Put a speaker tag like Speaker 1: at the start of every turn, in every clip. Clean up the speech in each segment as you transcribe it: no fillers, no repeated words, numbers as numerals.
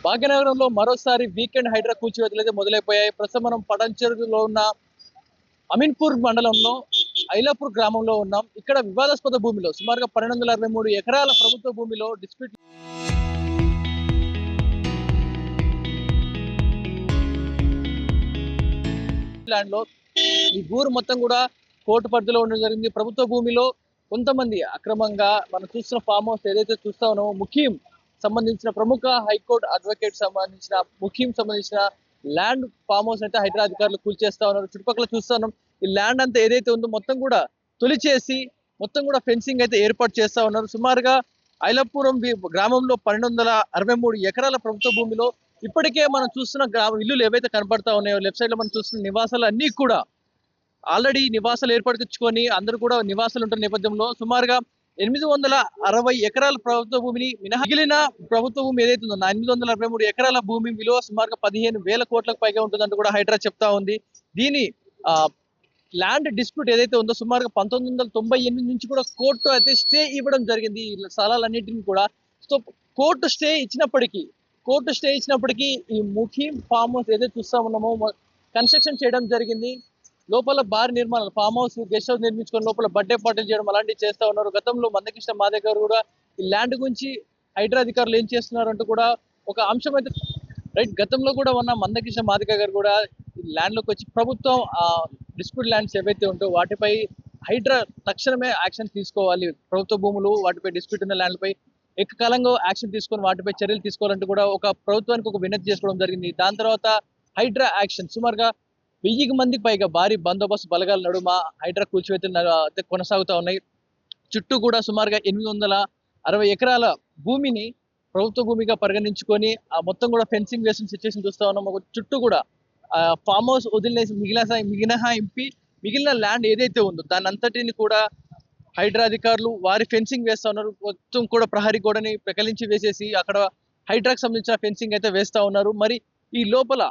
Speaker 1: భాగ్యనగరంలో మరోసారి వీకెండ్ హైడ్రా కూల్చివేతలు అయితే మొదలైపోయాయి. ప్రస్తుతం మనం పడంచెరులో ఉన్న అమీన్పూర్ మండలంలో ఐలాపూర్ గ్రామంలో ఉన్నాం. ఇక్కడ వివాదాస్పద భూమిలో సుమారుగా 1263 ఎకరాల ప్రభుత్వ భూమిలో డిస్ప్యూట్ ల్యాండ్ లో ఈ ఊరు మొత్తం కూడా కోర్టు పరిధిలో ఉండడం జరిగింది. ప్రభుత్వ భూమిలో కొంతమంది అక్రమంగా మనం చూస్తున్న ఫామ్ హౌస్ ఏదైతే చూస్తా ఉన్నామో ముఖ్యం సంబంధించిన ప్రముఖ హైకోర్టు అడ్వకేట్ సంబంధించిన ముఖ్యం సంబంధించిన ల్యాండ్ ఫామ్ హౌస్ అయితే హైదరాబాద్ అధికారులు కూల్చేస్తా ఉన్నారు. చుట్టుపక్కల చూస్తా ఉన్నాం ఈ ల్యాండ్ అంతా ఏదైతే ఉందో మొత్తం కూడా తొలిచేసి మొత్తం కూడా ఫెన్సింగ్ అయితే ఏర్పాటు చేస్తా ఉన్నారు. సుమారుగా ఐలపురం గ్రామంలో 1263 ఎకరాల ప్రభుత్వ భూమిలో ఇప్పటికే మనం చూస్తున్న ఇల్లులు ఏవైతే కనబడతా ఉన్నాయో లెఫ్ట్ సైడ్ లో మనం చూస్తున్న నివాసాలు అన్ని కూడా ఆల్రెడీ నివాసాలు ఏర్పరచుకొని అందరూ కూడా నివాసాలు ఉంటున్న నేపథ్యంలో సుమారుగా 860 ఎకరాల ప్రభుత్వ భూమిని మిగిలిన ప్రభుత్వ భూమి ఏదైతే ఉందో 863 ఎకరాల భూమి విలువ సుమారుగా 15,000 కోట్లకు పైగా ఉంటుందంటూ కూడా హైడ్రా చెప్తా ఉంది. దీని ల్యాండ్ డిస్ప్యూట్ ఏదైతే ఉందో సుమారుగా 1998 నుంచి కూడా కోర్టు అయితే స్టే ఇవ్వడం జరిగింది ఈ స్థలాలన్నింటినీ కూడా. సో కోర్టు స్టే ఇచ్చినప్పటికీ ఈ ముఖీం ఫామ్ హౌస్ ఏదైతే చూస్తా ఉన్నామో కన్స్ట్రక్షన్ చేయడం జరిగింది. లోపల భారీ నిర్మాణాలు ఫామ్ హౌస్ గెస్ట్ హౌస్ నిర్మించుకొని లోపల బర్త్డే పార్టీలు చేయడం అలాంటివి చేస్తా ఉన్నారు. గతంలో మందకృష్ణ మాదే గారు కూడా ఈ ల్యాండ్ గురించి హైడ్రా అధికారులు ఏం చేస్తున్నారు అంటూ కూడా ఒక అంశం అయితే రైట్ గతంలో కూడా ఉన్న మందకృష్ణ మాదిక గారు కూడా ఈ ల్యాండ్ లోకి వచ్చి ప్రభుత్వం డిస్ప్యూట్ ల్యాండ్స్ ఏవైతే ఉంటో వాటిపై హైడ్రా తక్షణమే యాక్షన్ తీసుకోవాలి. ప్రభుత్వ భూములు వాటిపై డిస్ప్యూట్ ఉన్న ల్యాండ్ పై ఏకకాలంగా యాక్షన్ తీసుకొని వాటిపై చర్యలు తీసుకోవాలంటూ కూడా ఒక ప్రభుత్వానికి ఒక వినతి చేసుకోవడం జరిగింది. దాని తర్వాత హైడ్రా యాక్షన్ సుమారుగా 1000 మందికి పైగా భారీ బందోబస్తు బలగాల నడుమ హైడ్రా కూల్చివేతలు కొనసాగుతూ ఉన్నాయి. చుట్టూ కూడా సుమారుగా 860 ఎకరాల భూమిని ప్రభుత్వ భూమిగా పరిగణించుకొని మొత్తం కూడా ఫెన్సింగ్ వేసిన సిచ్యువేషన్ చూస్తా ఉన్నాం. చుట్టూ కూడా ఫామ్ హౌస్ వదిలేసి మిగిలిన ల్యాండ్ ఏదైతే ఉందో దాని అంతటిని కూడా హైడ్రా అధికారులు వారి ఫెన్సింగ్ వేస్తా ఉన్నారు. మొత్తం కూడా ప్రహరీ గోడని ప్రకలించి వేసేసి అక్కడ హైడ్రాకి సంబంధించిన ఫెన్సింగ్ అయితే వేస్తా ఉన్నారు. మరి ఈ లోపల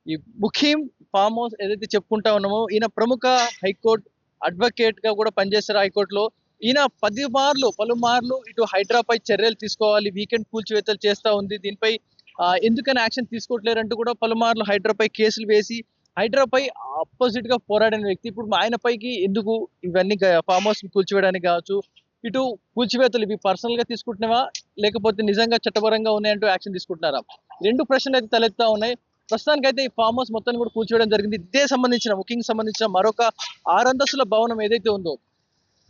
Speaker 1: ఈ ముఖీం ఫామ్ హౌస్ ఏదైతే చెప్పుకుంటా ఉన్నామో ఈయన ప్రముఖ హైకోర్టు అడ్వకేట్ గా కూడా పనిచేస్తారు హైకోర్టులో. ఈయన పలుమార్లు ఇటు హైడ్రాపై చర్యలు తీసుకోవాలి, వీకెండ్ కూల్చివేతలు చేస్తా ఉంది, దీనిపై ఎందుకని యాక్షన్ తీసుకోవట్లేరంటూ కూడా పలుమార్లు హైడ్రాపై కేసులు వేసి హైడ్రాపై ఆపోజిట్ గా పోరాడిన వ్యక్తి ఇప్పుడు ఆయన పైకి ఎందుకు ఇవన్నీ ఫామ్ హౌస్ కూల్చివేయడానికి కావచ్చు ఇటు కూల్చివేతలు ఇవి పర్సనల్ గా తీసుకుంటున్నావా లేకపోతే నిజంగా చట్టపరంగా ఉన్నాయంటూ యాక్షన్ తీసుకుంటున్నారా? రెండు ప్రశ్నలు అయితే తలెత్తా ఉన్నాయి. ప్రస్తుతానికి అయితే ఈ ఫామ్ హౌస్ మొత్తాన్ని కూడా కూల్చివేయడం జరిగింది. ఇదే ముఖ్యంగా సంబంధించిన మరొక 6 అంతస్తుల భవనం ఏదైతే ఉందో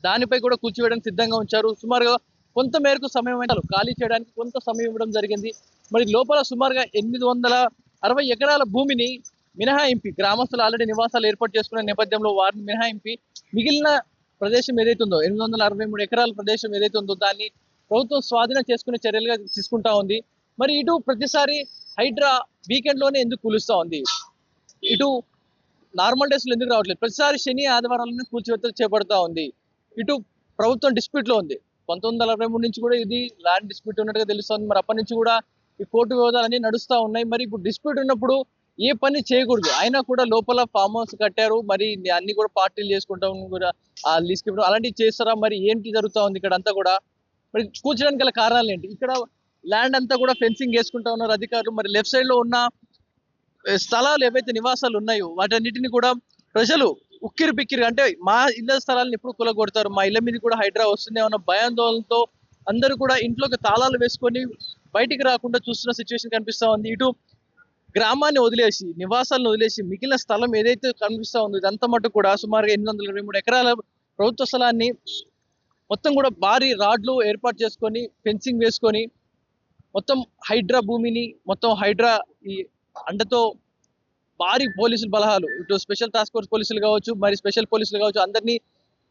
Speaker 1: దానిపై కూడా కూల్చివేయడానికి సిద్ధంగా ఉంచారు. సుమారుగా కొంత మేరకు సమయం ఖాళీ చేయడానికి కొంత సమయం ఇవ్వడం జరిగింది. మరి లోపల సుమారుగా 860 ఎకరాల భూమిని మినహాయింపి గ్రామస్తులు ఆల్రెడీ నివాసాలు ఏర్పాటు చేసుకునే నేపథ్యంలో వారిని మినహాయింపి మిగిలిన ప్రదేశం ఏదైతే ఉందో 863 ఎకరాల ప్రదేశం ఏదైతే ఉందో దాన్ని ప్రభుత్వం స్వాధీనం చేసుకునే చర్యలుగా తీసుకుంటా ఉంది. మరి ఇటు ప్రతిసారి హైడ్రా వీకెండ్ లోనే ఎందుకు కూలుస్తా ఉంది, ఇటు నార్మల్ డేస్ లో ఎందుకు రావట్లేదు, ప్రతిసారి శని ఆదివారాలను కూల్చివేతలు చేపడతా ఉంది. ఇటు ప్రభుత్వం డిస్ప్యూట్ లో ఉంది. 1963 నుంచి కూడా ఇది ల్యాండ్ డిస్ప్యూట్ ఉన్నట్టుగా తెలుస్తుంది. మరి అప్పటి నుంచి కూడా ఈ కోర్టు వివాదాలన్నీ నడుస్తా ఉన్నాయి. మరి ఇప్పుడు డిస్ప్యూట్ ఉన్నప్పుడు ఏ పని చేయకూడదు, అయినా కూడా లోపల ఫామ్ హౌస్ కట్టారు, మరి అన్ని కూడా పార్టీలు చేసుకుంటాం కూడా లీస్కి అలాంటివి చేస్తారా? మరి ఏంటి జరుగుతా ఉంది ఇక్కడ అంతా కూడా? మరి కూర్చోడానికి గల కారణాలు ఏంటి? ఇక్కడ ల్యాండ్ అంతా కూడా ఫెన్సింగ్ వేసుకుంటా ఉన్నారు అధికారులు. మరి లెఫ్ట్ సైడ్ లో ఉన్న స్థలాలు ఏవైతే నివాసాలు ఉన్నాయో వాటన్నిటిని కూడా ప్రజలు ఉక్కిరి బిక్కిరి అంటే మా ఇళ్ల స్థలాలను ఎప్పుడు కూలగొడతారు, మా ఇళ్ల మీద కూడా హైడ్రా వస్తుందేమన్న భయాందోళనతో అందరూ కూడా ఇంట్లోకి తాళాలు వేసుకొని బయటికి రాకుండా చూస్తున్న సిచ్యువేషన్ కనిపిస్తా ఉంది. ఇటు గ్రామాన్ని వదిలేసి నివాసాలను వదిలేసి మిగిలిన స్థలం ఏదైతే కనిపిస్తా ఉందో ఇదంతా మటు కూడా సుమారుగా 823 ఎకరాల ప్రభుత్వ స్థలాన్ని మొత్తం కూడా భారీ రాడ్లు ఏర్పాటు చేసుకొని ఫెన్సింగ్ వేసుకొని మొత్తం హైడ్రా భూమిని మొత్తం హైడ్రా ఈ అండతో భారీ పోలీసులు బలగాలు ఇటు స్పెషల్ టాస్క్ ఫోర్స్ పోలీసులు కావచ్చు మరి స్పెషల్ పోలీసులు కావచ్చు అందరినీ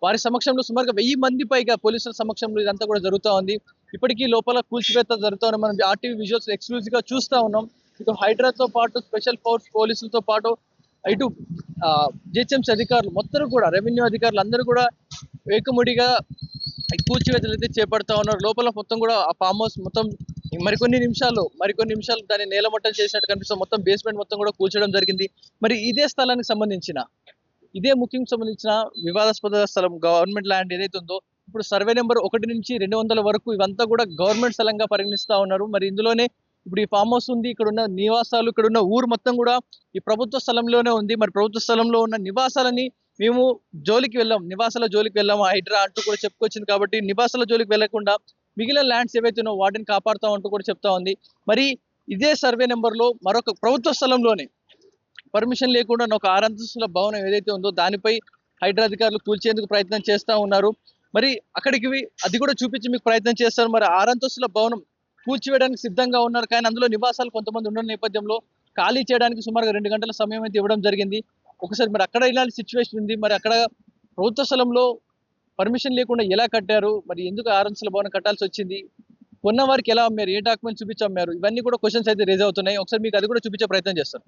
Speaker 1: వారి సమక్షంలో సుమారుగా 1000 మంది పైగా పోలీసుల సమక్షంలో ఇదంతా కూడా జరుగుతూ ఉంది. ఇప్పటికీ లోపల కూల్చివేత జరుగుతూ ఉన్నాయి. మనం ఆర్టీవీ విజువల్స్ ఎక్స్క్లూజివ్ గా చూస్తా ఉన్నాం. ఇటు హైడ్రాతో పాటు స్పెషల్ ఫోర్స్ పోలీసులతో పాటు ఇటు జిహెచ్ఎంసీ అధికారులు మొత్తం కూడా రెవెన్యూ అధికారులు అందరూ కూడా ఏకముడిగా కూల్చివేతలు అయితే చేపడతా ఉన్నారు. లోపల మొత్తం కూడా ఆ ఫామ్ హౌస్ మొత్తం మరికొన్ని నిమిషాలు దాన్ని నేలమట్టం చేసినట్టు కనిపిస్తుంది. మొత్తం బేస్మెంట్ మొత్తం కూడా కూల్చడం జరిగింది. మరి ఇదే స్థలానికి సంబంధించిన ముఖ్యంగా సంబంధించిన వివాదాస్పద స్థలం గవర్నమెంట్ ల్యాండ్ ఏదైతే ఉందో ఇప్పుడు సర్వే నెంబర్ 1 నుంచి 200 వరకు ఇవంతా కూడా గవర్నమెంట్ స్థలంగా పరిగణిస్తా ఉన్నారు. మరి ఇందులోనే ఇప్పుడు ఈ ఫామ్ హౌస్ ఉంది, ఇక్కడ ఉన్న నివాసాలు, ఇక్కడ ఉన్న ఊరు మొత్తం కూడా ఈ ప్రభుత్వ స్థలంలోనే ఉంది. మరి ప్రభుత్వ స్థలంలో ఉన్న నివాసాలని మేము నివాసాల జోలికి వెళ్ళాము హైడ్రా అంటూ కూడా చెప్పుకొచ్చింది. కాబట్టి నివాసాల జోలికి వెళ్లకుండా మిగిలిన ల్యాండ్స్ ఏవైతే ఉన్నాయో వాటిని కాపాడుతాం అంటూ కూడా చెప్తా ఉంది. మరి ఇదే సర్వే నెంబర్ లో మరొక ప్రభుత్వ స్థలంలోనే పర్మిషన్ లేకుండా ఒక 6 అంతస్తుల భవనం ఏదైతే ఉందో దానిపై హైడ్రా అధికారులు కూల్చేందుకు ప్రయత్నం చేస్తా ఉన్నారు. మరి అక్కడికి అది కూడా చూపించి మీకు ప్రయత్నం చేస్తారు. మరి 6 అంతస్తుల భవనం కూల్చివేయడానికి సిద్ధంగా ఉన్నారు, కానీ అందులో నివాసాలు కొంతమంది ఉన్న నేపథ్యంలో ఖాళీ చేయడానికి సుమారుగా 2 గంటల సమయం అయితే ఇవ్వడం జరిగింది. ఒకసారి మరి అక్కడ ఇలాంటి సిచ్యువేషన్ ఉంది, మరి అక్కడ ప్రభుత్వ స్థలంలో పర్మిషన్ లేకుండా ఎలా కట్టారు, మరి ఎందుకు 6 అంతస్తుల భవనం కట్టాల్సి వచ్చింది, కొన్న వారికి ఎలా అమ్మారు, ఏ డాక్యుమెంట్ చూపించి అమ్మారు, ఇవన్నీ కూడా క్వశ్చన్స్ అయితే రేజ్ అవుతున్నాయి. ఒకసారి మీకు అది కూడా చూపించే ప్రయత్నం చేస్తారు.